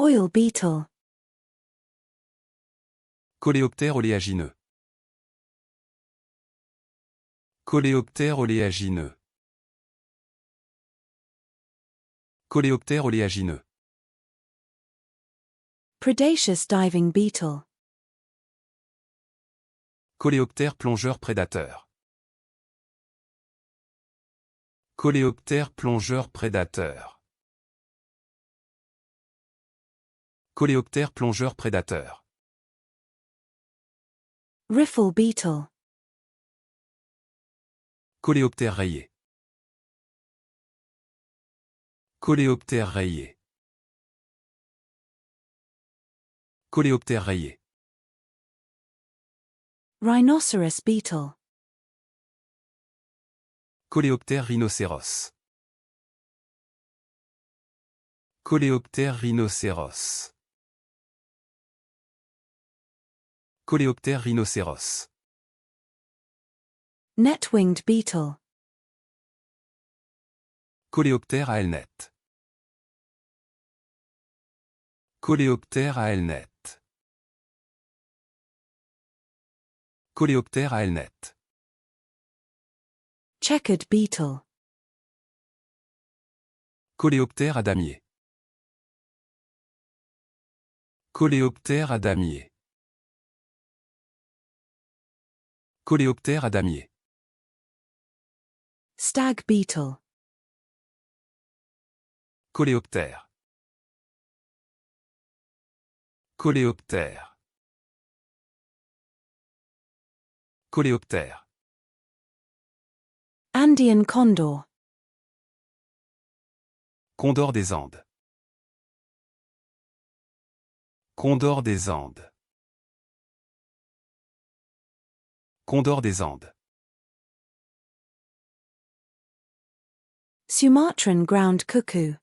Oil beetle. Coléoptère oléagineux. Coléoptère oléagineux. Coléoptère oléagineux. Predaceous diving beetle. Coléoptère plongeur prédateur. Coléoptère plongeur prédateur. Coléoptère plongeur prédateur. Riffle beetle. Coléoptère rayé. Coléoptère rayé. Coléoptère rayé. Rhinoceros beetle. Coléoptère rhinocéros. Coléoptère rhinocéros. Coléoptère rhinocéros. Net-winged beetle. Coléoptère à ailes nettes. Coléoptère à ailes nettes. Coléoptère à ailes nettes. Checkered beetle. Coléoptère à damier. Coléoptère à damier. Coléoptère à damier. Stag beetle. Coléoptère. Coléoptère. Coléoptère. Andean condor. Condor des Andes. Condor des Andes. Condor des Andes. Sumatran ground cuckoo.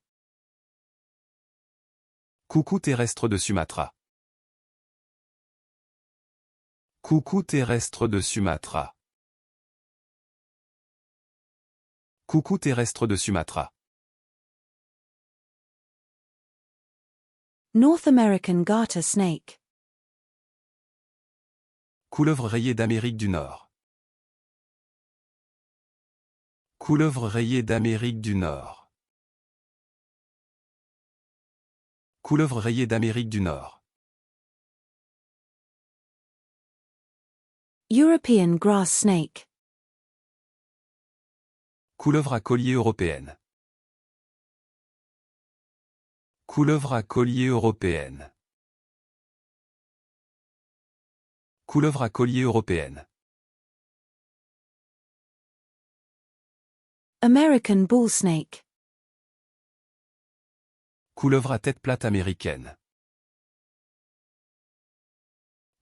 Coucou terrestre de Sumatra. Coucou terrestre de Sumatra. Coucou terrestre de Sumatra. North American garter snake. Couleuvre rayée d'Amérique du Nord. Couleuvre rayée d'Amérique du Nord. Couleuvre rayée d'Amérique du Nord. European grass snake. Couleuvre à collier européenne. Couleuvre à collier européenne. Couleuvre à collier européenne. American bull snake. Couleuvre à tête plate américaine.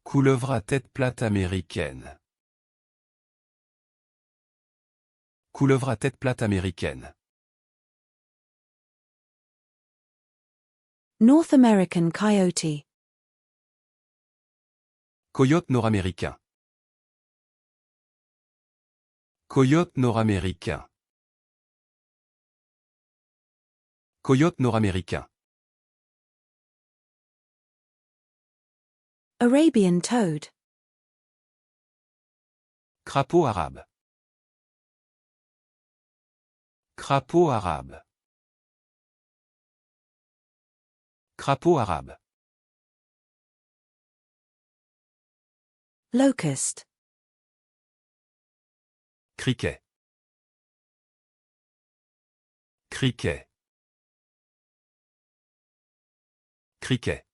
Couleuvre à tête plate américaine. Couleuvre à tête plate américaine. North American coyote. Coyote nord-américain. Coyote nord-américain. Coyote nord-américain. Arabian toad. Crapaud arabe. Crapaud arabe. Crapaud arabe. Locust. Criquet. Criquet. Criquet.